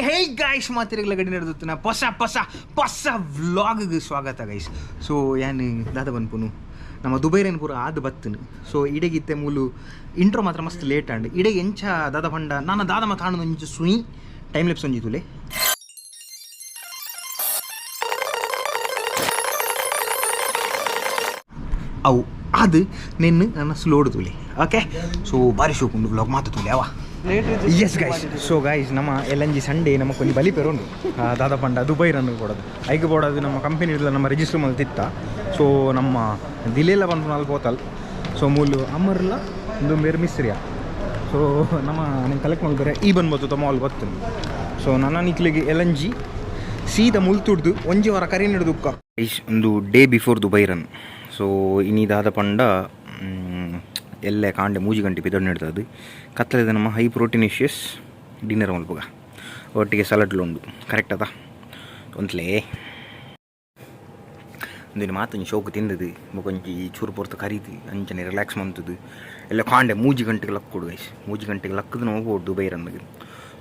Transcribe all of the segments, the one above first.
Hey guys ಮಾತಿರಗಳ ಗಡಿ ನಡೆದುತ್ತಿನ ಹೊಸ ವ್ಲಾಗ್ಗೆ ಸ್ವಾಗತ ಗೈಸ್. ಸೊ ಏನು ದಾದ ಬಂದ್ಪುನು ನಮ್ಮ ದುಬೈರೇನು ಪೂರ ಆದ ಬತ್ತನು. ಸೊ ಇಡೆಗಿತ್ತೆ ಮೂಲು ಇಂಟ್ರೋ ಮಾತ್ರ ಮಸ್ತ್ ಲೇಟ್ ಆಂಡ್ ಇಡೆಗೆ ಎಂಚ ದಾದ ಪಂಡ ನಾನು ದಾದ ಮಾತು ಕಾಣೋದು ಒಂಚು ಸುಯಿ ಟೈಮ್ ಲೆಪ್ಸ್ ಒಂಜಿತುಲೆ ಅವು ಅದು ನಿನ್ನ ನನ್ನ ಸ್ಲೋಡ್ ತುಳಿ. ಓಕೆ, ಸೊ ಬಾರಿ ಶೋಕುಂಡು ಬ್ಲಾಗ್ ಮಾತು ತುಳಿ ಅವ. ಎಸ್ ಗೈಸ್, ಸೊ ಗೈಸ್ ನಮ್ಮ LNG ಸಂಡೇ ನಮ್ಮ ಕೊಂಚ ಬಲಿ ಪೆರೋನು ದಾದ ಪಂಡ ದುಬೈ ರನ್ ಕೊಡೋದು ಐಗೆ ಬೋಡೋದು ನಮ್ಮ ಕಂಪನಿ ನಮ್ಮ ರಿಜಿಸ್ಟರ್ ಮೇಲೆ ತಿತ್ತ. ಸೊ ನಮ್ಮ ದಿಲ್ಲೆಲ್ಲ ಬಂದು ನಾಲ್ಕು ಹೋತಲ್. ಸೊ ಮೂಲು ಅಮ್ಮರ್ಲ ಒಂದು ಬೇರೆ ಮಿಸ್ರಿಯ. ಸೊ ನಮ್ಮ ನಾನು ಕಲೆಕ್ಟ್ ಮಾಡಿದ್ರೆ ಈ ಬಂದ್ಬೋದು ತಮ್ಮ ಅಲ್ಲಿ ಗೊತ್ತು. ಸೊ ನನ್ನ ನಿಕ್ಲಿಗೆ LNG ಸೀದಾ ಮುಲ್ತುಡ್ದು ಒಂಜಿ ವಾರ ಕರಿ ಹಿಡಿದುಕ್ಕ ಗೈಸ್ ಒಂದು day before Dubai run. So ಇನ್ನಿದಾದ ಪಂಡ ಎಲ್ಲೇ ಕಾಂಡೆ 3 ಗಂಟೆ ಪಿದಡ್ ನೀಡ್ತದೆ ಕತ್ತಲಿದೆ ನಮ್ಮ ಹೈ ಪ್ರೋಟೀನಿಷಿಯಸ್ ಡಿನ್ನರ್ ಮಲ್ಪಗ ಒಟ್ಟಿಗೆ ಸಲಾಡ್ಲು ಉಂಡು ಕರೆಕ್ಟ್ ಅದ ಒಂದ್ಲೇ ಒಂದಿನ ಮಾತು ಶೋಕು ತಿಂದದು ಕೊಂಚ ಚೂರು ಪೊರ್ತು ಕರೀದು ಅಂಚನೆ ರಿಲ್ಯಾಕ್ಸ್ ಮಂತದ್ದು ಎಲ್ಲ ಕಾಂಡೆ 3 ಗಂಟೆಗೆ ಲಕ್ ಕೊಡು ಗೈಸ್. 3 ಗಂಟೆಗೆ ಲಕ್ಕದು ನಾವು ಹೋಗ್ಬೋದು ದುಬೈ ರನ್ಗೆ.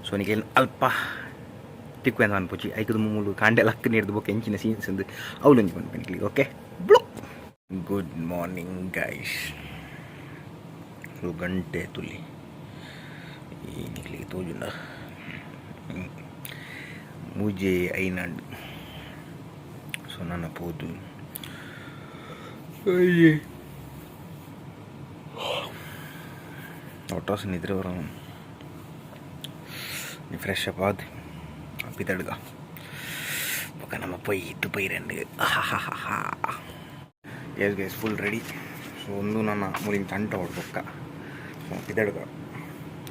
ಸೊ ನಿಗೆ ಅಲ್ಪ ತಿಕ್ಕು ಅಂತ ಅನ್ಪೋಚಿ ಐಕದು ಮೂಲು ಕಾಂಡೆ ಲಕ್ ನೀಡ್ದು ಬೋಕೆ ಎಂಚಿನ ಸೀನ್ಸ್ ಅಂದು ಅವಲೊಂಜಿ ಬಂದ್ಪನಿಕ್ಲಿ. Okay, good morning guys. ಗಂಟೆ ತುಲಿ ಈಗಲಿಗೆ ತೋಜುಂಡ ಮೂಜೆ ಐನಾಂಡು. ಸೊ ನನ್ನ ಪೋದು ಒಟ್ಟಾಸ ನಿದ್ರೆ ಬರ ನೀ ಫ್ರೆಶ್ ಅಪ್ ಆದ ಪಿತಡ್ಗ ಪಕ್ಕ ನಮ್ಮ ದುಬೈ ರಂಡು yes guys full ready. So ಒಂದು ನನ್ನ ಮೂಲಿನ ತಂಟ ಹೊಡ್ಬೊಕ್ಕ ಪಿದಡ್ಗ.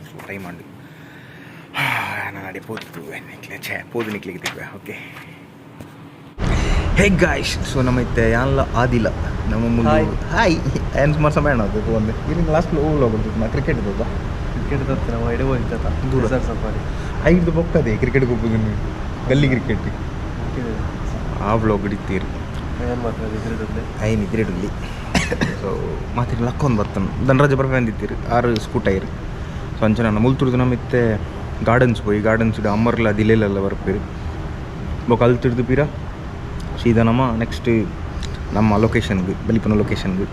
ಸೊ ಟೈಮ್ ಮಾಡಿ ನಾನು ಅಡೆ ಪೋದು ನಿಕ್ಲಿಗೆ ತಿರ್ವೆ. ಓಕೆ ಹೇ ಗಾಯ್ಸ್, ಸೊ ನಮ್ಮ ಇತ್ತೆ ಯಾನ್ಲ ಆದಿಲ್ಲ ನಮ್ಮ ಮುಂದೆ ಹಾಯ್ ಏನು ಸುಮಾರು ಸಮಯ ಅದು ಒಂದು ಇಲ್ಲಿ ಲಾಸ್ಟ್ ಹೋಗ್ಬೋದು ನಾ ಕ್ರಿಕೆಟ್ ಹೋದ ಕ್ರಿಕೆಟ್ ನಾವು ಎಡೆ ಹೋಗ್ತದ ದೂರ ಸಫಾರಿ 5 ಬೊಕ್ಕದೆ ಕ್ರಿಕೆಟ್ಗೆ ಹೋಗ್ಬೋದು ನೀವು ಗಲ್ಲಿ ಕ್ರಿಕೆಟ್ ಆ ಬ್ಲಾಗ್ ಹಿಡಿತೀರಿ ಏನು ಮಾತ್ರ ಐ ನಿದ್ರೆಡುಲ್ಲಿ. ಸೊ ಮಾತಿನ ಲಕ್ಕೊಂದು ಬರ್ತಾನೆ ಧನರಾಜ ಬರ್ಬೇ ಅಂದಿತ್ತೀರಿ 6 ಸ್ಕೂಟೈರು. ಸೊ ಅಂಚೆ ನಾನು ಮುಲ್ತುಡ್ದು ನಮ್ಮಿತ್ತೆ ಗಾರ್ಡನ್ಸ್ ಹೋಗಿ ಗಾರ್ಡನ್ಸ್ ಅಮ್ಮರ್ಲ ದಿಲ್ಲೆಲ್ಲ ಬರ್ಪೀರಿ ಬೊಕ್ಕ ಅಲ್ಲಿ ತಿಡ್ದು ಪೀರ ಸೀದಾ ನಮ್ಮ ನೆಕ್ಸ್ಟ್ ನಮ್ಮ ಲೊಕೇಶನ್ಗೆ ಬಲಿಪನ ಲೊಕೇಶನ್ಗೆ.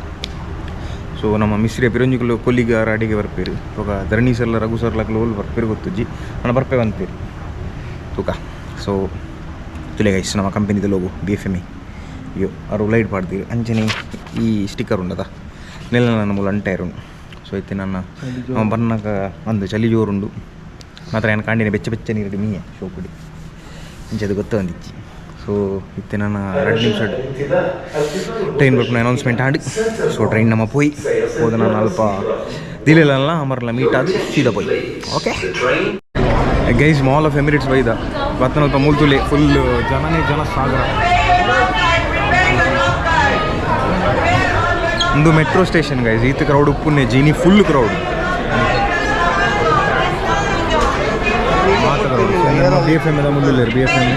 ಸೊ ನಮ್ಮ ಮಿಸ್ರಿಯ ಪಿರಂಜಿಗಳು ಕೊಲ್ಲಿಗೆ ಅಡಿಗೆ ಬರ್ಪೀರಿ ಇವಾಗ ಧರಣಿ ಸರ್ಲ ರಘು ಸರ್ಲಾಗ್ಲು ಹೋಲ್ ಬರ್ಪೀರಿ ಗೊತ್ತುಜ್ಜಿ ನಾನು ಬರ್ಪೇ ಬಂತೀರಿ ತೂಕ. ಸೊ ತುಲೆ ಗೈಸ್ ನಮ್ಮ ಕಂಪನಿದ ಲೋಗೋ BFMA ಅಯ್ಯೋ ಅವರು ಲೈಟ್ ಪಾಡ್ತೀರಿ ಅಂಚನೆ ಈ ಸ್ಟಿಕ್ಕರ್ ಉಂಡದ ನೆಲ ನನ್ನ ಮೂಲ ಅಂಟೈರು. ಸೊ ಇತ್ತೆ ನನ್ನ ಬನ್ನಕ ಒಂದು ಚಳಿ ಜೋರುಂಡು ಮಾತ್ರ ಏನು ಕಾಂಡಿನ ಬೆಚ್ಚ ನೀರು ಮೀಯೆ ಶೋಕುಡಿ ಅಂಚೆ ಗೊತ್ತ ಬಂದಿಚ್ಚಿ. ಸೊ ಇತ್ತೆ ನನ್ನ 2 ನಿಮಿಷ ಟ್ರೈನ್ ಬರ್ಕೊಂಡು ಅನೌನ್ಸ್ಮೆಂಟ್ ಆಡಿ. ಸೊ ಟ್ರೈನ್ ನಮ್ಮ ಪೋಯಿ ಹೋದ ನಾನು ಅಲ್ಪ ದಿಲ್ಲೆಲ್ಲ ಅಮರ್ಲ ಮೀಟ್ ಆದು ಸೀದಾ ಪೋಯಿ. Okay guys, Mall of Emirates ಬೈದ ಬತ್ತನಲ್ಪ ಮೂಲ್ತುಲೆ ಫುಲ್ ಜನ ಸಾಗರ. ಒಂದು ಮೆಟ್ರೋ ಸ್ಟೇಷನ್ ಗೈಸ್ ಈತ ಕ್ರೌಡ್ ಉಪ್ಪುನ್ನೆ ಜೀನಿ ಫುಲ್ ಕ್ರೌಡ್ ಮಾತ ಕ್ರೌಡ್. BFMA ಮುಳ್ಳುಲ್ಲೇರು BFMA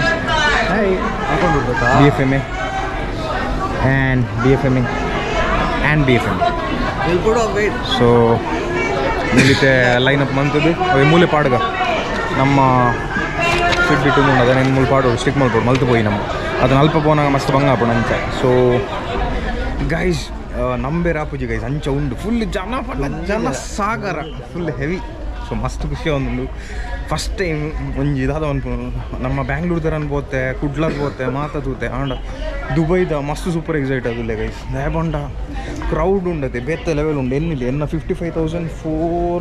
BFMA and BFMA. So ಮೂಲಿತೆ ಲೈನ್ ಅಪ್ ಮಂತದ್ದು ಅವು ಮೂಲೆ ಪಾಡ್ಗ ನಮ್ಮ ಫಿಟ್ ಬಿಟ್ಟು ಅದನ್ನ ಮೂಲೆ ಪಾಡು ಸ್ಟಿಕ್ ಮಾಡ್ಬೋದು ಮಲ್ತು ಹೋಗಿ ನಮ್ಮ ಅದನ್ನ ಅಲ್ಪ ಪೋನಾಗ ಮಸ್ತ್ ಭಂಗ ಹಾಪೋಣ ಅಂತ. ಸೊ ಗೈಸ್ ನಂಬೆ ರಾಪುಜಿ ಗೈಸ್ ಅಂಚ ಉಂಡು ಫುಲ್ ಜನ ಸಾಗರ ಫುಲ್ ಹೆವಿ. ಸೊ ಮಸ್ತ್ ಖುಷಿ ಒಂದು ಫಸ್ಟ್ ಟೈಮ್ ಒಂಜಿ ಇದಾದ ಅನ್ಪೋನು ನಮ್ಮ ಬ್ಯಾಂಗ್ಳೂರ್ ಥರ ಅನ್ಬೋತೆ ಕುಡ್ಲಾಗ್ ಹೋತೆ ಮಾತಾದೂತೆ ಆಂಡ ದುಬೈದ ಮಸ್ತ್ ಸೂಪರ್ ಎಕ್ಸೈಟ್ ಆದಿಲ್ಲ ಗೈಸ್. ನೇಬಂಡ ಕ್ರೌಡ್ ಉಂಡತೆ ಬೇತೆ ಲೆವೆಲ್ ಉಂಡು ಎನ್ನಿಲ್ಲ ಎನ್ನ 55,004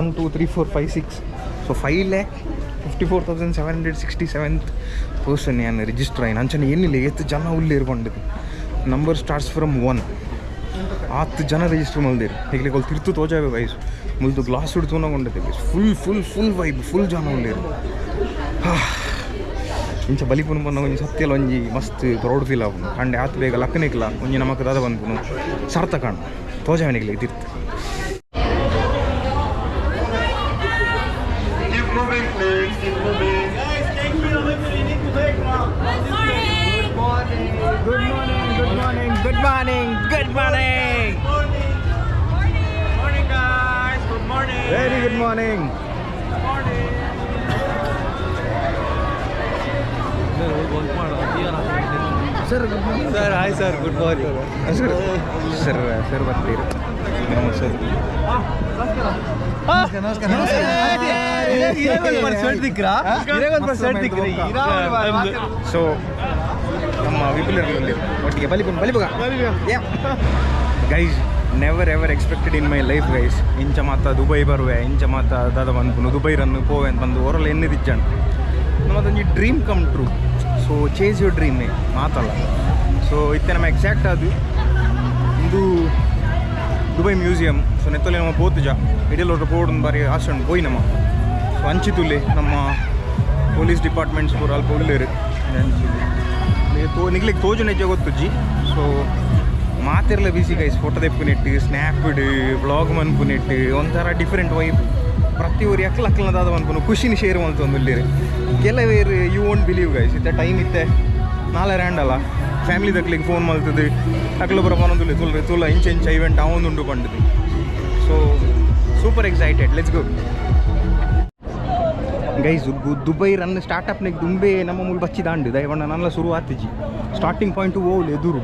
1 2 3 4 5 6 ಸೊ 5,54,767 ಪರ್ಸನ್ ಏನು ರಿಜಿಸ್ಟರ್ ಆಯ್ನು ಅಂಚನೆ ಏನಿಲ್ಲ ಎತ್ತು ಜನ ಉಲ್ಲಿ ಇರ್ಕೊಂಡಿದ್ದು. ನಂಬರ್ ಸ್ಟಾರ್ಟ್ಸ್ ಫ್ರಮ್ 1 10 ಜನ ರಿಜಿಸ್ಟರ್ ಮಲ್ದಿರು ಹೇಗೆ ಅಲ್ಲಿ ತಿರ್ತು ತೋಜಾವೆ ವಯಸ್ ಮುಲ್ದು ಗ್ಲಾಸ್ ಹಿಡ್ದು ತಗೊಂಡೈತೆ ಗೈಸ್. ಫುಲ್ ವೈಬ್ ಫುಲ್ ಜನ ಉಳ್ಳಿರು ಇಂಚ ಬಲಿಪುನು ಬಂದ ಒಂಜಿ ಸತ್ಯಲ್ಲ ಒಂಜಿ ಮಸ್ತ್ ಪ್ರೌಡ್ ಫೀಲ್ ಆಪುನು ಕಂಡೆ ಆತು ಬೇಗ ಲಕ್ಕನಿಕ್ಲ ಒಂಜಿ ನಮಕ್ ದಾದ ಬಂದ್ಪುನು ಸಾರ್ಥ ಕಾಣು ತೋಜಾವೆನಿಕ್ಲಿ ತಿರ್ತು. Good morning. Morning guys. Good morning. Very good morning. Good morning. Sir sir hi sir, good morning sir. Sir sir ಬರ್ತೀರಿ ಸರ್. ಸೊ ನಮ್ಮ ವಿಪುಲರಲ್ಲಿ ಒಟ್ಟಿಗೆ ಬಲಿಪುಗ guys, never ever expected in my life guys. ಇಂಚ ಮಾತ ದುಬೈ ಬರುವೆ, ಇಂಚ ಮಾತ ದಾದ ಬಂದ್ಪುನು ದುಬೈ ರನ್ನು ಪೋವೆ ಅಂತ ಬಂದು ಓರಲ್ಲ ಎನ್ನಿದಿಜ್ಜಾಣ ನಮ್ಮದೊಂದು dream come true. So chase your dream ಮಾತಲ್ಲ. ಸೊ ಇತ್ತೆ ನಮ್ಮ ಎಕ್ಸಾಕ್ಟ್ ಅದು ಇದು ದುಬೈ ಮ್ಯೂಸಿಯಂ. ಸೊ ನೆತ್ತಲ್ಲಿ ನಮ್ಮ ಬೋತುಜ ಇಡೀಲೋಟ್ರ ಬೋರ್ಡ್ ಬಾರಿ ಆಸಂಡು ಪೋಯಿ ನಮ್ಮ. ಸೊ ಅಂಚಿತುಲ್ಲಿ ನಮ್ಮ ಪೊಲೀಸ್ ಡಿಪಾರ್ಟ್ಮೆಂಟ್ಸ್ ಪೂರ ಅಲ್ಪ ಉಳ್ಳೇರು ನಿಗ್ಲಿಕ್ಕೆ ತೋಜು ನೆಜ್ಜ ಗೊತ್ತುಜ್ಜಿ. ಸೊ ಮಾತಿರಲ್ಲ ಬಿಸಿ ಗೈಸ್, ಫೋಟೋ ತೆಪ್ಪುನೆಟ್ಟು ಸ್ನ್ಯಾಪ್ಡ್ ವ್ಲಾಗ್ ಮನ್ಪುನೆಟ್ಟು ಒಂಥರ ಡಿಫ್ರೆಂಟ್ ವೈಬ್. ಪ್ರತಿ ಊರು ಅಕ್ಕಲಕ್ಕಲದಾದ ಅನ್ಕೊಂಡು ಖುಷಿನ ಶೇರ್ ಮಾಡ್ತೊಂದು ಇಲ್ಲಿರಿ. ಕೆಲವೇರು ಯು ವೋಂಟ್ ಬಿಲೀವ್ ಗೈಸ್, ಇತ್ತೆ ಟೈಮ್ ಇತ್ತೆ ನಾಳೆ ರ್ಯಾಂಡಲ್ಲ ಫ್ಯಾಮಿಲಿ ತಕ್ಲಿಕ್ಕೆ ಫೋನ್ ಮಾಡ್ತದೆ ಅಕ್ಕಲ ಬರ ಬರೋದಿಲ್ಲ ತುಲ್ಲ ಇಂಚ ಇವೆಂಟ್ ಅವೊಂದುಂಡು ಬಂದಿದೆ. So super excited, let's go guys. Dubai run ಸ್ಟಾರ್ಟಪ್ನಾಗ ದುಂಬೆ ನಮ್ಮ ಮೂಲ ಬಚ್ಚಿ ದಾಂಡು ದಯವಣ್ಣ ನನ್ನೆಲ್ಲ ಶುರು ಆತಿಜಿ. ಸ್ಟಾರ್ಟಿಂಗ್ ಪಾಯಿಂಟು ಓಲ್ ಎದುರು.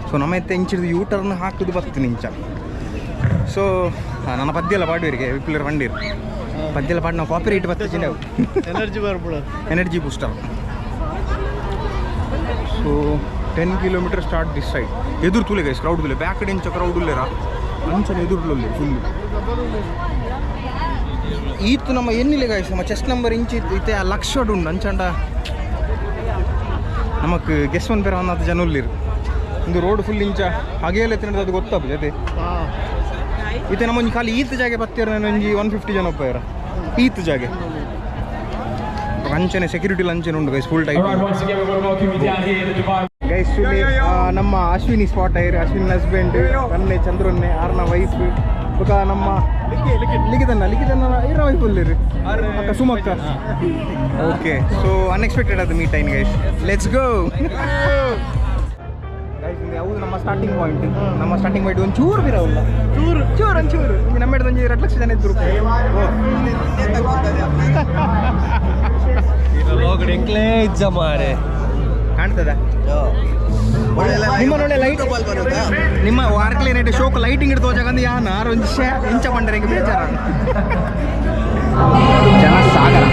ಸೊ ನಮ್ಮ ಎತ್ತೆ ಇಂಚಿದ ಯೂ ಟರ್ನ್ ಹಾಕಿದ್ದು ಬರ್ತೀನಿ ಇಂಚ. ಸೊ ನನ್ನ ಪದ್ಯೆಲ್ಲ ಪಾಡುವರಿಗೆ ವಿಪ್ಲರ್ ಬಂದಿರು ಪದ್ಯೆಲ್ಲ ಪಾಡು ನಾವು ಕಾಪಿ ರೈಟ್ ಬರ್ತೀವಿ ನಾವು energy booster. So 10 kilometre start this side. ಎದುರು ತುಲೆ ಗೈಸ್, ಕ್ರೌಡ್ ತುಲೆ ಬ್ಯಾಕ್ ಕಡೆ ಇಂಚ ಕ್ರೌಡ್ ಉಲ್ಲೇರ ಅಂಚನೆ ಎದುರುಲ್ಲಿ ಫುಲ್ಲು ಈತು. ನಮ್ಮ ಎನ್ನಿಲ್ಲ ಗೈಸ್, ನಮ್ಮ ಚೆಸ್ಟ್ ನಂಬರ್ ಇಂಚ್ ಇತ್ತೆ ಆ ಲಕ್ಷ ಉಂಡು ಅಂಚಂಡ ನಮಕ್ ಗೆಸ್ ಒನ್ ಬೇರೆ 10 ಜನ ಉಲ್ಲಿರು. ಒಂದು ರೋಡ್ ಫುಲ್ ಇಂಚ ಹಾಗೆ ಎಲ್ಲ ತಿನ್ನೋದು ಅದು ಗೊತ್ತಾಗ ಜೊತೆ ಇತ್ತೆ ನಮ್ಮ ಒಂದು ಖಾಲಿ ಈತ್ ಜಾಗೆ ಬತ್ತಿರ ಒಂಜಿ 150 ಜನ ಒಪ್ಪಾರ ಈತ್ ಜಾಗೆ. ಅಂಚನೆ ಸೆಕ್ಯೂರಿಟಿ ಲಂಚನೆ ಉಂಟು ಗೈಸ್ ಫುಲ್ ಟೈಮ್ ಗೈಸ್. ನಮ್ಮ ಅಶ್ವಿನಿ ಸ್ಪಾಟ್ ಐರ್, ಅಶ್ವಿನಿ ಹಸ್ಬೆಂಡ್ ರನ್ನೆ ಚಂದ್ರನ್ನೆ ಆರ್ನ ವೈಫ್ ಬೊಕ ನಮ್ಮ ಲಿಖಿತನ್ನ ಇರ ವೈಫ್ ಅಲ್ಲಿರಿ ಅಕ್ಕ ಸುಮಕ್ಕ. ಓಕೆ, ಸೊ ಅನ್ಎಕ್ಸ್ಪೆಕ್ಟೆಡ್ ಅದು ಮೀಟ್ ಐನ್ ಗೈಸ್. Let's go guys. ಯಾವುದು ನಮ್ಮ ಸ್ಟಾರ್ಟಿಂಗ್ ಪಾಯಿಂಟ್. ನಮ್ಮ ಸ್ಟಾರ್ಟಿಂಗ್ ಪಾಯಿಂಟ್ ಒಂಚೂರು ಬಿರವಲ್ಲ, ಒಂಚೂರು ನಮ್ಮ ಹಿಡಿದು ಒಂದು 2 ಲಕ್ಷ ಜನ ಇದ್ರು. ಕಾಣ್ತದ ನಿಮ್ಮ ನೋಡೆ ಲೈಟ್ ನಿಮ್ಮ ವಾರ್ಕ್ಲಿ ನೈಟ್ ಶೋಕ್ ಲೈಟಿಂಗ್ ಇಡ್ತೋ ಜಾಗಂದು ಯಾನ ಒಂದು ಇಂಚ ಬಂಡರೆ ಬೇಜಾರ ಜನ ಸಾಗರ.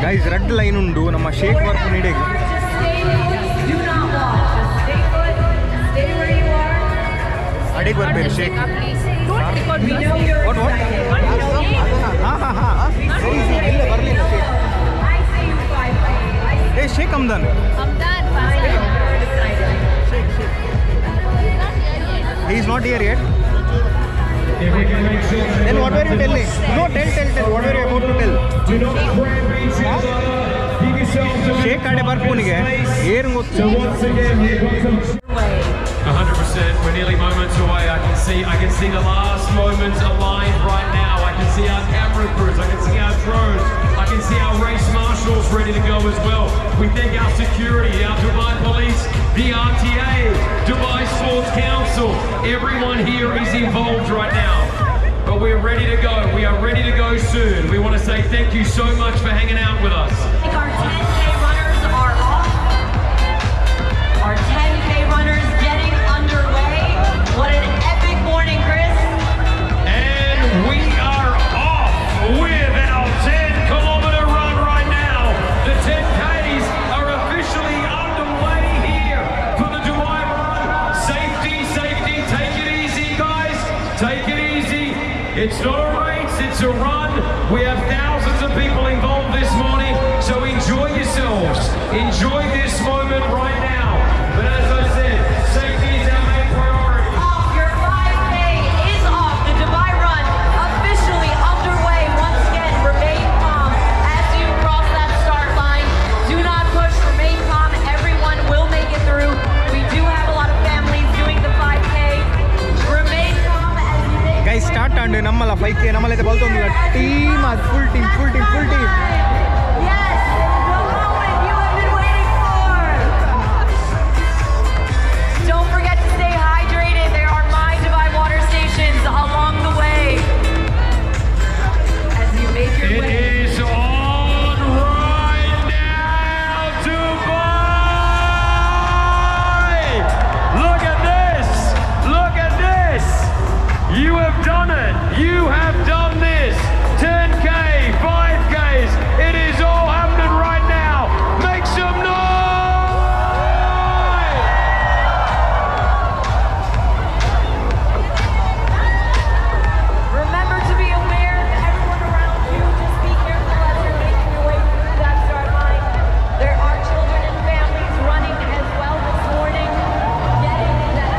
ಗೈಸ್ ರೆಡ್ ಲೈನ್ ಉಂಡು ನಮ್ಮ ಶೇಕ್ ವರ್ಕ್ ನೀಡಿಗೆ. ಅಡಿಗೆ ಬರ್ಬೇಕು ಶೇಕ್. ಇಲ್ಲ ಬರಲಿಲ್ಲ ಶೇಕ್. ಏ Sheikh Hamdan he is not here yet. Then what were you telling? No, tell. What were you about to tell? Shake kade barpuniಗೆ ಏನು ಗೊತ್ತು? 100%. We're nearly moments away. I can see the last moments aligned right now. I can see our camera crews. I can see our drones. I can see our race marshals ready to go as well. We thank our security, our Dubai police, the RTA, Dubai Sports Council. Everyone here is involved right now. But we're ready to go. We are ready to go soon. We want to say thank you so much for hanging out with us. Our 10K runners are off. Our 10K runners getting underway. What an epic morning, Chris. And we are off with our 10-kilometer run right now. The 10Ks are officially underway here for the Dubai Run. Safety. enjoy this moment right now. But as I said, safety is our main priority. Your 5K is off. The Dubai Run officially underway. Once again, remain calm as you cross that start line. Do not push, remain calm. Everyone will make it through. We do have a lot of families doing the 5K. Remain calm as you make guys start and ನಮ್ಮಲ್ಲ 5K ನಮ್ಮಲ್ಲೈತೆ ಬಲ್ತೊಂದು team ಅದು full team Yes, the moment you have been waiting for. Don't forget to stay hydrated. There are My Dubai water stations along the way. As you make your It way. is on right now, Dubai! Look at this! Look at this! You have done it! You have done this! 10K, 5Ks, it is all happening right now! Make some noise! Remember to be aware of everyone around you. Just be careful as you're making your way through that start line. There are children and families running as well this morning. Getting that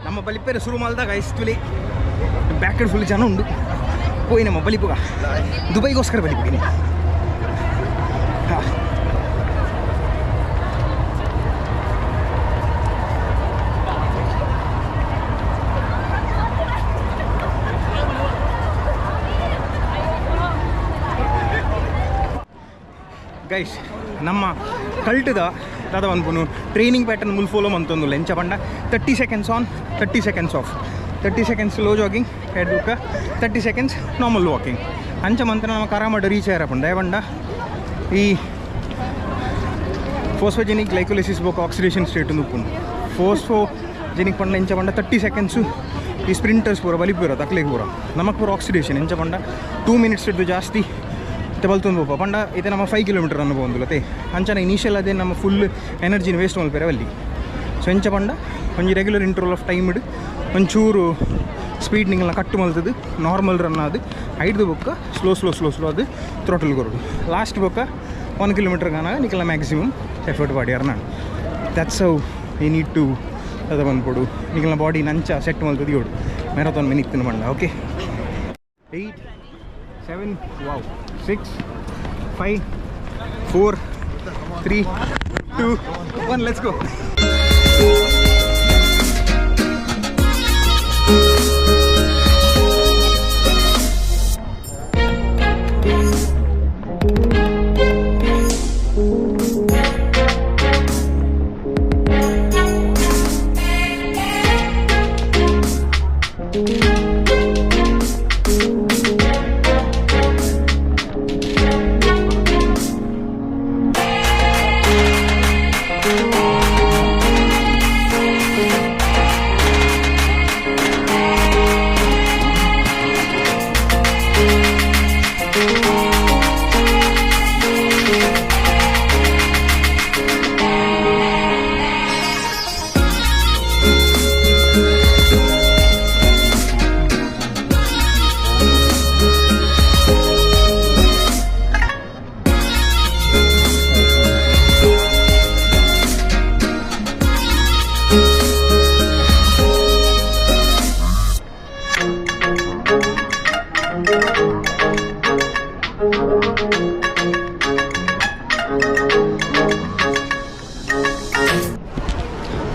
ನಮ್ಮ ಬಲಿಪೇರು ಶುರು ಮಾಡಿದಾಗ ಇಷ್ಟುಲಿ back side full ಜನ ಉಂಡು ಹೋಯ್ ನಮ್ಮ ಬಲಿಪುಗ ದುಬೈಗೋಸ್ಕರ ಬಲಿಪುಗಿನಿ ಹಾಂ guys ನಮ್ಮ ಕಲ್ಟದ ದಾದ ಅನ್ಪುನು ಟ್ರೈನಿಂಗ್ ಪ್ಯಾಟರ್ನ್ ಮುಲ್ ಫಾಲೋ ಮಂತೊಂದು ಎಂಚ ಪಂಡ 30 seconds on 30 seconds off 30 seconds slow jogging ಎಡ್ದುಕ 30 seconds ನಾರ್ಮಲ್ ವಾಕಿಂಗ್ ಅಂಚ ಮಂತ್ರ ನಮ್ಮ ಕರಾಮಡ ರೀಚ್ ಆಯ್ರ ಪಂಡ ಪಂಡ ಈ ಫೋಸ್ಫೋಜೆನಿಕ್ ಗ್ಲೈಕೋಲಿಸಿಸ್ ಬೋಕ್ ಆಕ್ಸಿಡೇಷನ್ ಸ್ಟೇಟ್ ಉಪ್ಪುನು ಫೋಸ್ಫೋಜೆನಿಕ್ ಪಂಡ ಎಂಚ ಪಂಡ 30 seconds ಈ ಸ್ಪ್ರಿಂಟರ್ಸ್ ಪೂರ ಬಲಿ ಪೂರ ತಕ್ಲೆಗೆ ಪೂರ ನಮಕ್ ಪೂರ ಆಕ್ಸಿಡೇಷನ್ ಎಂಚ ಪಂಡ 2 minutes ಇದ್ದು ಜಾಸ್ತಿ ಬಲ್ತೊಂದು ಬೋಪ ಪಂಡ ಇದು ನಮ್ಮ 5 kilometer ಅನ್ಬೋಂದುಲತೆ ಅಂಚನ ಇನಿಷಿಯಲ್ ಅದೇ ನಮ್ಮ ಫುಲ್ ಎನರ್ಜಿನ ವೇಸ್ಟ್ ಮಲ್ಪೇರೆ ಅಲ್ಲಿ ಸೊ ಎಂಚ ಪಂಡ ಒಂಜಿ ರೆಗ್ಯುಲರ್ ಇಂಟರ್ವಲ್ ಆಫ್ ಟೈಮ್ ಇಡು ಒಂಚೂರು ಸ್ಪೀಡ್ ನಿಂಗೆಲ್ಲ ಕಟ್ಟು ಮಲ್ತದು ನಾರ್ಮಲ್ ರನ್ ಅದು ಐದು ಬೊಕ್ಕ ಸ್ಲೋ ಅದು ಥ್ರೋಟಲ್ ಕೊರಡು ಲಾಸ್ಟ್ ಬೊಕ್ಕ 1 kilometer ಗಾನಾಗ ನಿಕ್ಕೆಲ್ಲ ಮ್ಯಾಕ್ಸಿಮಮ್ ಎಫರ್ಟ್ ಬಾಡಿಯಾರ ನಾನು that's how you need to ಅದ ಬಂದ್ಕೊಡು ನಿಕ್ಕೆಲ್ಲ ಬಾಡಿ ನಂಚ ಸೆಟ್ ಮಲ್ತದು ಯೋಡು ಮ್ಯಾರಥಾನ್ ಮಿನಿಕ್ತಿನ ಬಂಡ okay 8 7 wow 6 5 4 3 2 1 let's go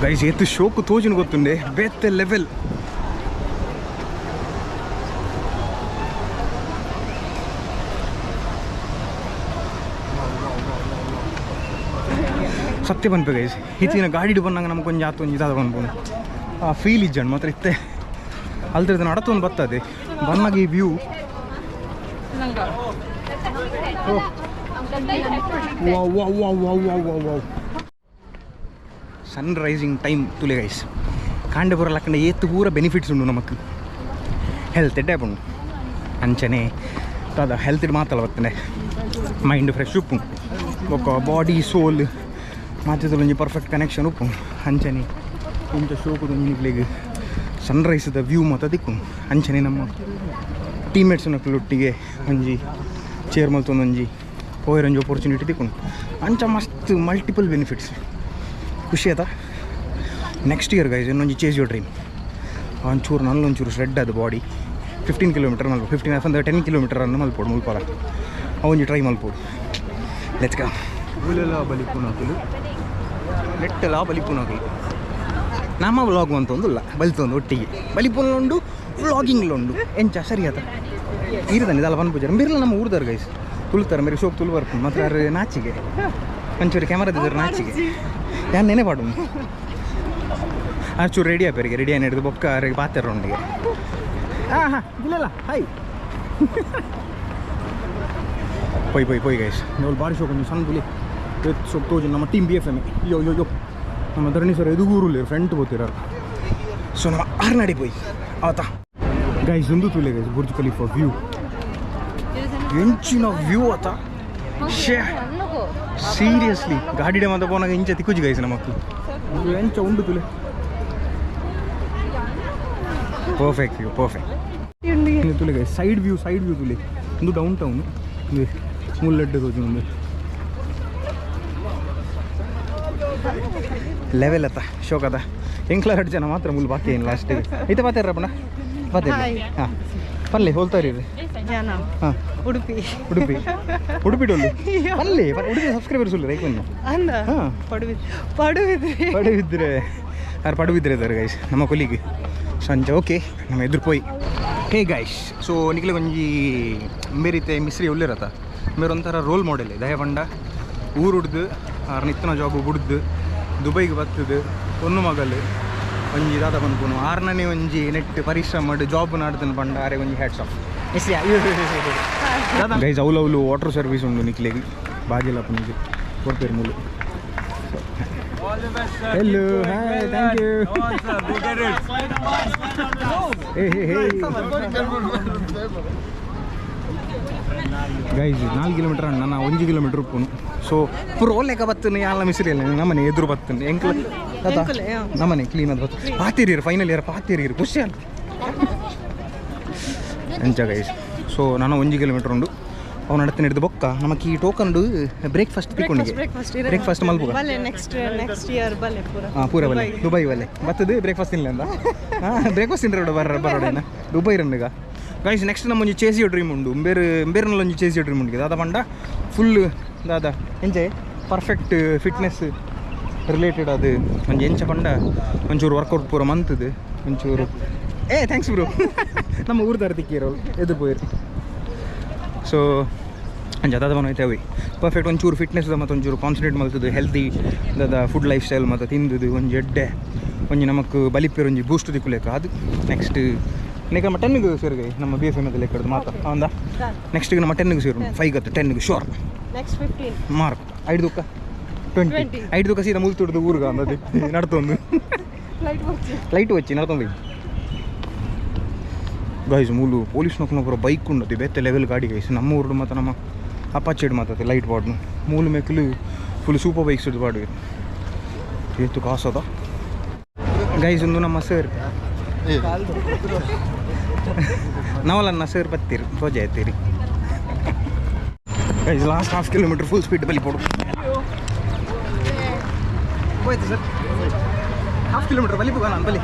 guys ಎತ್ತು ಶೋಕು ತೋಜುನು ಗೊತ್ತುಂಡೆ ಬೇತೆ ಲೆವೆಲ್ ಸತ್ಯ ಬಂತು ಗೈಸ್ ಇತ್ತಿನ ಗಾಡಿ ಬಂದಾಗ ನಮ್ಗೆ ಕೊಂಚ ಆತು ಇದಾದ ಬಂದ್ಬೋದು ಆ ಫೀಲ್ ಇಜ್ಜಣ್ಣು ಮಾತ್ರ ಇತ್ತೆ ಅಲ್ದ್ರದ್ದು ನಡತೊಂದು ಬರ್ತದೆ ಬಂದಾಗ ಈ ವ್ಯೂ ಸನ್ ರೈಸಿಂಗ್ ಟೈಮ್ ತುಲೆ ಗೈಸ್ ಕಾಂಡೆ ಬರಲಕ್ಕಂಡ ಏತ್ತು ಪೂರ ಬೆನಿಫಿಟ್ಸ್ ಉಂಡು ನಮಕ್ ಹೆಲ್ತ್ ಎಡ್ಡೆ ಪುಂಡು ಅಂಚನೆ ಅದು ಹೆಲ್ತ್ ಮಾತಲ್ಲ ಬರ್ತದೆ ಮೈಂಡ್ ಫ್ರೆಶ್ ಉಪ್ಪು ఒక ಬಾಡಿ ಸೋಲ್ ಮಾತಿದ್ರೆ ಒಂಜಿ ಪರ್ಫೆಕ್ಟ್ ಕನೆಕ್ಷನ್ ಉಪ್ಪು ಅಂಚನೆ ಇಂಚ ಶೋಕದ ನಿಗ್ಲಿಗೆ ಸನ್ರೈಸ್ದ ವ್ಯೂ ಮಾತ ದಿಕ್ಕು ಅಂಚನೆ ನಮ್ಮ ಟೀಮ್ಮೇಟ್ಸ್ನ ಒಟ್ಟಿಗೆ ಒಂಜಿ ಚೇರ್ ಮಲ್ತೊಂದು ಒಂಜಿ ಪೋಯರೊಂಜಿ ಆಪರ್ಚುನಿಟಿ ದಿಕ್ಕು ಅಂಚ ಮಸ್ತ್ ಮಲ್ಟಿಪಲ್ ಬೆನಿಫಿಟ್ಸ್ ಖುಷಿ ಆಯ್ತಾ ನೆಕ್ಸ್ಟ್ ಇಯರ್ ಗೈಸ್ ಇನ್ನೊಂದು ಚೇಸ್ ಯುವರ್ ಡ್ರೀಮ್ ಒಂಚೂರು ನಲ್ಲೊಂಚೂರು ಶ್ರೆಡ್ ಅದು ಬಾಡಿ 15 ಕಿಲೋಮೀಟರ್ ಮಲ್ಪ 10 ಕಿಲೋಮೀಟರ್ ಅನ್ನು ಮಲ್ಪೋಡು ಮುಲ್ಪಾಲ ಅವೊಂಜಿ ಟ್ರೈ ಮಲ್ಪೋಡು ಲೆಟ್ಸ್ ಗೋ ಊಲೆಲ್ಲ ಬಲಿಪುನಾಕಲು ನೆಟ್ಟೆಲ್ಲ ಬಲಿಪುನಾಕಲು ನಮ್ಮ ವ್ಲಾಗ್ ಅಂತ ಒಂದಿಲ್ಲ ಬಲಿತೊಂದು ಒಟ್ಟಿಗೆ ಬಲಿಪುನುಂಡು ವ್ಲಾಗಿಂಗ್ಲುಂಡು ಎಂಚ ಸರಿ ಆತ ಇರ್ದಾನೆ ಇದಲ್ಲ ಪನ್ಪೂಜಾರ ಮೇರೆಲ್ಲ ನಮ್ಮ ಊರ್ದಾರ ಗೈಸ್ ತುಳ್ತಾರೆ ಮೇರೆ ಶೋಕ್ ತುಳು ಬರ್ತೀನಿ ಮಾತ್ರ ಯಾರು ನಾಚಿಗೆ ಒಂಚೂರು ಕ್ಯಾಮರಾದಿದ್ದಾರೆ ನಾಚಿಗೆ ಯಾರು ನೆನೆ ಪಾಡು ಚೂರು ರೆಡಿ ಆಪೇರಿಗೆ ರೆಡಿ ಏನು ಹಿಡಿದು ಬೊಕ್ಕ ಅವ್ರಿಗೆ ಪಾತ್ರ ರೌಂಡಿಗೆ ಹಾಂ ಇಲ್ಲ ಹಾಯ್ ಪೊಯ್ ಗೈಸ್ ನೀವು ಬಾರಿ ಶೋಕ್ ಒಂದು ಸಣ್ಣ ತುಲಿ ಶೋಕ್ ತೋಜು ನಮ್ಮ ಟೀಮ್ BFMA ಯೋ ನಮ್ಮ ಧರಣಿ ಸರ್ ಎದುಗೂರುಲ್ಲಿ ಫ್ರೆಂಟ್ ಬೋತಿರಾರು ಸೊ ನಮ್ಮ ಆರ್ನಾಡಿ ಪೋಯ್ ಆತಾ ಗೈಸ್ ಒಂದು ತುಲೆ ಗೈಸ್ ಬುರ್ಜ್ ಖಲೀಫಾ ವ್ಯೂ ಎಂಚಿನ ವ್ಯೂ ಆತ ಶೇ ಸೀರಿಯಸ್ಲಿ ಗಾಡಿ ಡೇ ಮಾತ ಪೋನಾಗ ಇಂಚ ತಿಕ್ಕುಜಿ ಗೈಸ್ ನಮ್ಮ ಮಕ್ಕಳು ಎಂಚ ಉಂಡು ತುಲೆ ಪರ್ಫೆಕ್ಟ್ ವ್ಯೂ ಪರ್ಫೆಕ್ಟ್ ತುಲೆ ಗೈಸ್ ಸೈಡ್ ವ್ಯೂ ತುಲೆ ಒಂದು ಡೌನ್ ಟೌನ್ ಮುಲ್ಲಡ್ಡು ತೋಜು ಒಂದು ಲೆವೆಲ್ ಅತ್ತ ಶೋಕ್ ಅದ ಎಂಕ್ಲ 2 ಜನ ಮಾತ್ರ ಮುಲ್ ಬಾಕಿ ಏನು ಲಾಸ್ಟಿಗೆ ಐತೆ ಪಾತೇರಪ್ಪಣ ಪಾತೇರ ಹಾಂ ಪಲ್ಲೆ ಹೋಲ್ತಾರಿ ಹಾಂ ಉಡುಪಿ ಡೊಳ್ಳು ಪಲ್ಲೆ ಉಡುಪಿ ಸಬ್ಸ್ಕ್ರೈಬರ್ಸ್ ಉಳ್ಳಿ ರೈಕ್ ಬಂದು ಹಾಂ ಪಡುವಿದ್ರೆ ಯಾರು ಪಡುವಿದ್ರೆ ಇದ್ದಾರೆ ಗೈಸ್ ನಮ್ಮ ಕೊಲಿಗೆ ಸಂಜೆ ಓಕೆ ನಮ್ಮ ಎದುರು ಪೋಯ್ ಹೇ ಗೈಸ್ ಸೊ ನಿಕ್ಲೆ ಒಂಜಿ ಮೇರೀತೆ ಮಿಸ್ರಿ ಒಳ್ಳಿರತ್ತ ಮೇರೆ ಒಂಥರ ರೋಲ್ ಮಾಡೆಲ್ ದಯ ಪಂಡ ಊರು ಹುಡ್ದು ಅವ್ರ ನಿತ್ತನ ಜಾಬು ಬಿಡ್ದು ದುಬೈಗೆ ಬರ್ತದು ಒಂದು ಮಗಲು ಒಂಜಿ ದಾದ ಬಂದ್ಪುನು ಆರ್ನೇ ಒಂಜಿ ನೆಟ್ ಪರಿಶ್ರಮ ಮಾಡಿ ಜಾಬ್ ನಾಡ್ದನ್ನು ಪಂಡ ಆರೆ ಒಂಜಿ ಹ್ಯಾಟ್ಸ್ ಆಫ್ ಗೈಸ್ ಅವಳು ವಾಟರ್ ಸರ್ವಿಸ್ ಉಂಡು ನಿಕ್ಲೆಗೆ ಬಾಗಿಲಪ್ಪನಿಗೆ ಕೊಡ್ತೇವೆ ಮೂಲು hello hi thank you hey guys 4 kilometre ನಾನು 1 ಕಿಲೋಮೀಟರ್ ಉಪ್ಪುನು ಸೊ ಪುರೋ ಲೆಕ್ಕ ಬತ್ತನೆ ಯಾಲ ಮಿಸ್ರಿ ಅಲ್ಲ ನಮ್ಮನೆ ಎದುರು ಬತ್ತನೆ ಎಂಕ್ಲ ನಮ್ಮನೆ ಕ್ಲೀನ್ ಅದು ಬತ್ತು ಪಾತಿರಿರು ಫೈನಲ್ ಇಯರ್ ಪಾತಿರಿರು ಖುಷಿ ಅಲ್ಲ ಎಂಚ ಗೈಸ್ ಸೊ ನಾನು 1 ಕಿಲೋಮೀಟರ್ ಉಂಡು ಅವ್ನು ನಡತೆ ಹಿಡಿದು ಬೊಕ್ಕ ನಮಗೆ ಈ ಟೋಕನ್ಡು ಬ್ರೇಕ್ಫಾಸ್ಟ್ ತಿಕ್ಕೊಂಡಿಗೆ ಬ್ರೇಕ್ಫಾಸ್ಟ್ ಮಲ್ಪುಗ ಹಾಂ ಪೂರ ಬಲೆ ದುಬೈ ಬಲೆ ಬರ್ತದೆ ಬ್ರೇಕ್ಫಾಸ್ಟ್ ಇಲ್ಲ ಅಂದ ಹಾಂ ಬ್ರೇಕ್ಫಾಸ್ಟ್ ತಿಂದ್ರೆ ಬರೋಡೇನ ದುಬೈ ರನ್ನುಗ ಗೈಸ್ ನೆಕ್ಸ್ಟ್ ನಮ್ಮ ಒಂಜಿ ಚೇಸಿಯೋ ಡ್ರೀಮ್ ಉಂಡು ಬೇರೆನಲ್ಲಿ ಒಂಜಿ ಚೇಸಿಯೋ ಡ್ರೀಮ್ ಉಂಡು ದಾದ ಪಂಡ ಫುಲ್ ದಾದ ಎಂಜಾಯ್ ಪರ್ಫೆಕ್ಟ್ ಫಿಟ್ನೆಸ್ ರಿಲೇಟೆಡ್ ಅದು ಒಂಜಿ ಎಂಚ ಪಂಡ ಒಂಚೂರು ವರ್ಕೌಟ್ ಪೂರ ಮಂತದು ಒಂಚೂರು ಥ್ಯಾಂಕ್ಸ್ ಬ್ರೋ ನಮ್ಮ ಊರ್ದಾರ ತಿಕ್ಕಿರೋ ಎದುರು ಪೋಯಿರು ಸೊ ಅಂಜಾದ ಬಂದೈತೆ ಪರ್ಫೆಕ್ಟ್ ಒಂಚೂರು ಫಿಟ್ನೆಸ್ ಮತ್ತು ಒಂಚೂರು ಕಾನ್ಸಂಟ್ರೇಟ್ ಮಾಡ್ತದೆ ಹೆಲ್ದಿ ದಾದ ಫುಡ್ ಲೈಫ್ ಸ್ಟೈಲ್ ಮತ್ತು ತಿಂದದು ಒಂಜಿ ಎಡ್ಡೆ ಒಂಜಿ ನಮಕ್ ಬಲಿಪೇರು ಒಂಜಿ ಬೂಸ್ಟ್ ತಿಕ್ಕಲೇಕ ಅದು ನೆಕ್ಸ್ಟ್ ನಮ್ಮ 10ಗೆ ಸೇರ್ಗೆ ನಮ್ಮ BFMA ಲೆಕ್ಕದ್ದು ಮಾತ್ರ ಹೌದಾ ನೆಕ್ಸ್ಟಿಗೆ ನಮ್ಮ 10ಗೆ ಸೇರು 5 10ಗೆ ಶೋರ್ ನೆಕ್ಸ್ಟ್ 15 ಮಾರ್ಕ್ 5 ದುಕ್ಕ 20 5 ದುಕ್ಕ ಸೀದಾ ಮುಲ್ ತುಡ್ದು ಊರ್ಗ ಅಂದది ನಡ್ತೊಂದು ಲೈಟ್ వచ్చి ನಡ್ತೊಂದು ಗೈಸ್ ಮೂಲು ಪೊಲೀಸ್ ನೋಡ್ಕೊಂಡು ಪೂರ ಬೈಕ್ ಉಂಡತಿ ಬೇತೆ ಲೆವೆಲ್ ಗಾಡಿ ಗೈಸ್ ನಮ್ಮ ಊರು ಮತ್ತು ನಮ್ಮ ಅಪಾಚೆಡ್ ಮಾತದೆ ಲೈಟ್ ಬಾಡ್ನು ಮೂಲು ಮೇಕಲು ಫುಲ್ ಸೂಪರ್ ಬೈಕ್ಸ್ ಇದ್ದು ಬಾಡು ಏತು ಕಾಸದ ಗೈಸ್ ಒಂದು ನಮ್ಮ ಸರ್ ನಾವಲ್ಲ ಸರ್ ಬತ್ತೀರಿ ರೋಜೆ ಆಯ್ತೀರಿ guys last 1/2 kilometre full speed ಬಲಿ ಪೋಡು ಹೋಯ್ತು ಸರ್ 1/2 ಕಿಲೋಮೀಟರ್ ಬಲಿ ಹೋಗೋಣ ಬಲಿ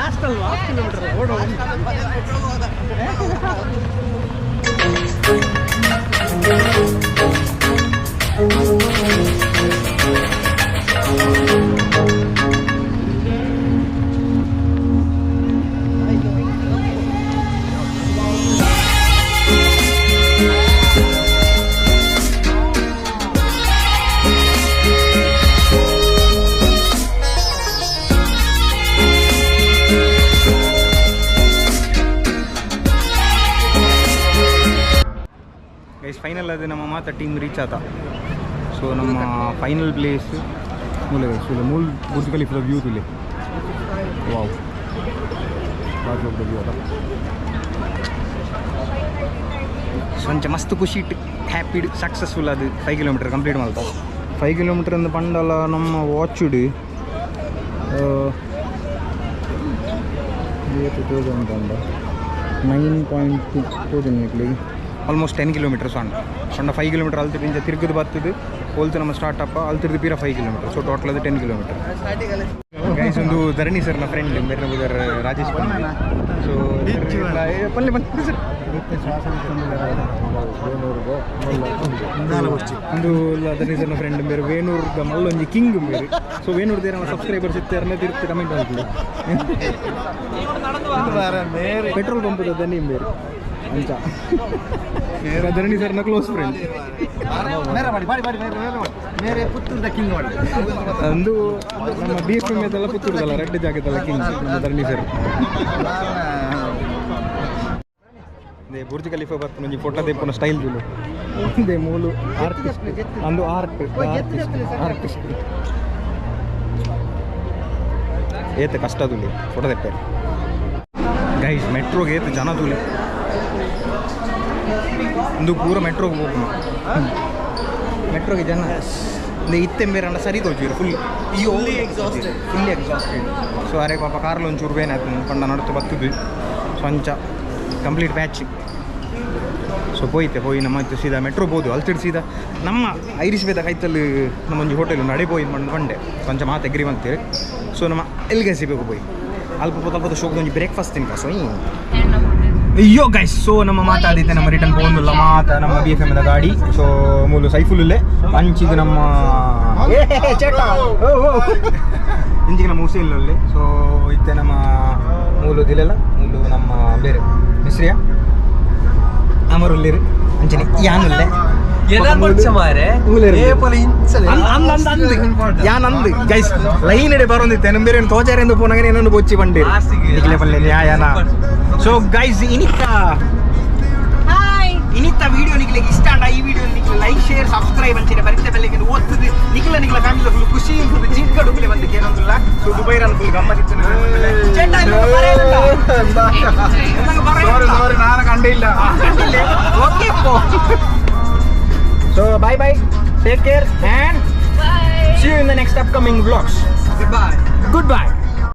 ಲಾಸ್ಟ್ ಅಲ್ವಾ 1/2 ಕಿಲೋಮೀಟರ್ ಓಡೋ ಫೈನಲ್ ಅದು ನಮ್ಮ ಮಾತ್ರ ಟೀಮ್ ರೀಚ್ ಆತ ಸೊ ನಮ್ಮ ಫೈನಲ್ ಪ್ಲೇಸ್ ಮೂಲ ಮೂಲ್ ಬುರ್ಜ್ ಖಲೀಫಾ ವ್ಯೂ ತುಲೆ ವಾವ್ ಕೊಂಚ ಮಸ್ತ್ ಖುಷಿ ಇಟ್ಟು ಹ್ಯಾಪಿಡ್ ಸಕ್ಸಸ್ಫುಲ್ ಅದು 5 ಕಿಲೋಮೀಟರ್ ಕಂಪ್ಲೀಟ್ ಮಾಡ್ತಾ 5 ಕಿಲೋಮೀಟರ್ ಅಂದು ಪಂಡಲ ನಮ್ಮ ವಾಚುಡು 9.2 ಆಲ್ಮೋಸ್ಟ್ 10 ಕಿಲೋಮೀಟರ್ಸ್ ಅಂಡ 5 ಕಿಲೋಮೀಟರ್ ಅಲ್ತಿರಿಂದ ತಿರುಗದು ಬರ್ತದೆ ಹೋಲ್ತು ನಮ್ಮ ಸ್ಟಾರ್ಟ್ ಅಪ್ಪ ಅಲ್ತಿರ್ದು ಪೀರ 5 ಕಿಲೋಮೀಟರ್ ಸೊ ಟೋಟಲ್ ಅದು 10 ಕಿಲೋಮೀಟರ್ ಗೈಸ್ ಒಂದು ಧರಣಿ ಸರ್ನ ಫ್ರೆಂಡ್ ಬೇರೆ ರಾಜೇಶ್ ಸೊ ಪಲ್ಲೆ ಬಂದು ಸರ್ ಒಂದು ಧರಣಿ ಸರ್ನ ಫ್ರೆಂಡ್ ಬೇರೆ ವೇಣೂರ್ದ ಮಲ್ಲೊಂಜಿ ಕಿಂಗ್ ಬೇರೆ ಸೊ ವೇಣೂರ್ದೇ ನಮ್ಮ ಸಬ್ಸ್ಕ್ರೈಬರ್ಸ್ ಇರ್ತಾರೆ ತಿರ್ತಿ ಕಮೆಂಟ್ ಮಾಡ್ತೀವಿ ಪೆಟ್ರೋಲ್ ಪಂಪದ ದನಿ ಬೇರೆ ಅಂಚ ಧರಣಿ ಸರ್ನ ಕ್ಲೋಸ್ ಫ್ರೆಂಡ್ ಒಂದು ನಮ್ಮ BFMA ಎಲ್ಲ ಪುತ್ತೂರದಲ್ಲ ರೆಡ್ ಜಾಗದಲ್ಲ ಕಿಂಗ್ ನಮ್ಮ ಧರಣಿ ಸರ್ ಅದೇ ಬುರ್ಜ್ ಖಲೀಫಾ ಬರ್ತು ಒಂಜಿ ಫೋಟೋ ತೆಪ್ಪುನ ಸ್ಟೈಲ್ ಬಿಡು ಒಂದೇ ಮೂಲು ಆರ್ಟಿಸ್ಟ್ ಒಂದು ಆರ್ಟಿಸ್ಟ್ ಏತ ಕಷ್ಟ ತುಲಿ ಫೋಟೋ ತೆಪ್ಪೇರು ಗೈಸ್ ಮೆಟ್ರೋಗೆ ಏತು ಜನ ತುಲಿ ಒಂದು ಪೂರ ಮೆಟ್ರೋಗೆ ಹೋಗೋಣ ಮೆಟ್ರೋಗೆ ಜನ ಅಂದರೆ ಇತ್ತೆಂಬೇರಣ್ಣ ಸರಿ ತೋಚಿರು ಫುಲ್ ಫುಲ್ಲಿ ಎಕ್ಸಾಸ್ಟೆಡ್ ಸೊ ಅರೆ ಪಾಪ ಕಾರ್ಲು ಒಂಚೂರು ಬೇನಾಯ್ತು ಪಂಡ ನಡ್ತು ಬರ್ತದೆ ಸೊ ಅಂಚ ಕಂಪ್ಲೀಟ್ ಬ್ಯಾಚ್ ಸೊ ಹೋಯ್ ನಮ್ಮ ಸೀದಾ ಮೆಟ್ರೋ ಬೋದು ಅಲ್ತಿಡ್ ಸೀದಾ ನಮ್ಮ ಐರಿಷ್ ಬೇದ ಕೈತಲ್ಲಿ ನಮ್ಮ ಒಂದು ಹೋಟೆಲ್ ನಡೆ ಬಂಡೆ ಕೊಂಚ ಮಾತು ಎಗ್ರಿ ಬಂತೀರಿ ಸೊ ನಮ್ಮ ಎಲ್ಲಿಗೆ ಸಿಗಬೇಕು ಅಲ್ಪ ಪೊತ್ತ ಶೋಕ್ ಒಂಜಿ ಬ್ರೇಕ್ಫಾಸ್ಟ್ ತಿನ್ಕ ಸೊ ಅಯ್ಯೋ ಗೈಸ್ ಸೊ ನಮ್ಮ ಮಾತಾಡಿದ್ದೆ ನಮ್ಮ ರಿಟರ್ನ್ പോകുന്നിಲ್ಲ ಮಾತ ನಮ್ಮ BFMA ಗಾಡಿ ಸೊ ಮೂಲು ಸೈಫುಲ್ಲೇ ಅಂಚಿಗೆ ನಮ್ಮ ಇಂಚಿಗೆ ನಮ್ಮ ಹುಸೇನಲ್ಲಿ ಸೊ ಇತ್ತೆ ನಮ್ಮ ಮೂಲು ದಿಲೆಲ್ಲ ಮೂಲು ನಮ್ಮ ಬೇರೆ ಹೆಸರಿಯ ಅಮರುಲ್ಲಿರು ಅಂಚನೆ ಯಾನುಲ್ಲೆ ಯಾನಂದು ಗೈಸ್ ಲೈನ್ ಎಡೆ ಬರೋದಿತ್ತೆ ನಮ್ಮ ಬೇರೆ ತೋಚಾರೆ ಎಂದು ಪೋನಾಗ ಏನೊಂದು ಬೊಚ್ಚಿ ಬಂಡಿ ಪಲ್ಲೆ ನ್ಯಾಯನ ಸೊ ಗೈಸ್ ಇನಿತ್ತ ವಿಡಿಯೋ ನಿಕ್ಲೆ ಇಷ್ಟ ಅಂಡ ಈ ವಿಡಿಯೋ ನಿಕ್ಲೆ ಲೈಕ್ ಶೇರ್ ಸಬ್ಸ್ಕ್ರೈಬ್ ಅಂಚಿನ ಬರಿತೆ ಬೆಲ್ಲಿಗೆ ಓದ್ತದೆ ನಿಕ್ಲ ಫ್ಯಾಮಿಲಿ ಫುಲ್ ಖುಷಿ ಇರ್ತದೆ ಜಿಂಕಡುಕ್ಲೆ ಬಂದು ಏನೊಂದಿಲ್ಲ ಸೊ ದುಬೈ ರನ್ ಫುಲ್ ಗಮ್ಮತ್ತಿತ್ತು ನಾನು ಕಂಡಿಲ್ಲ okay so bye take care and see you in the next upcoming vlogs. Goodbye.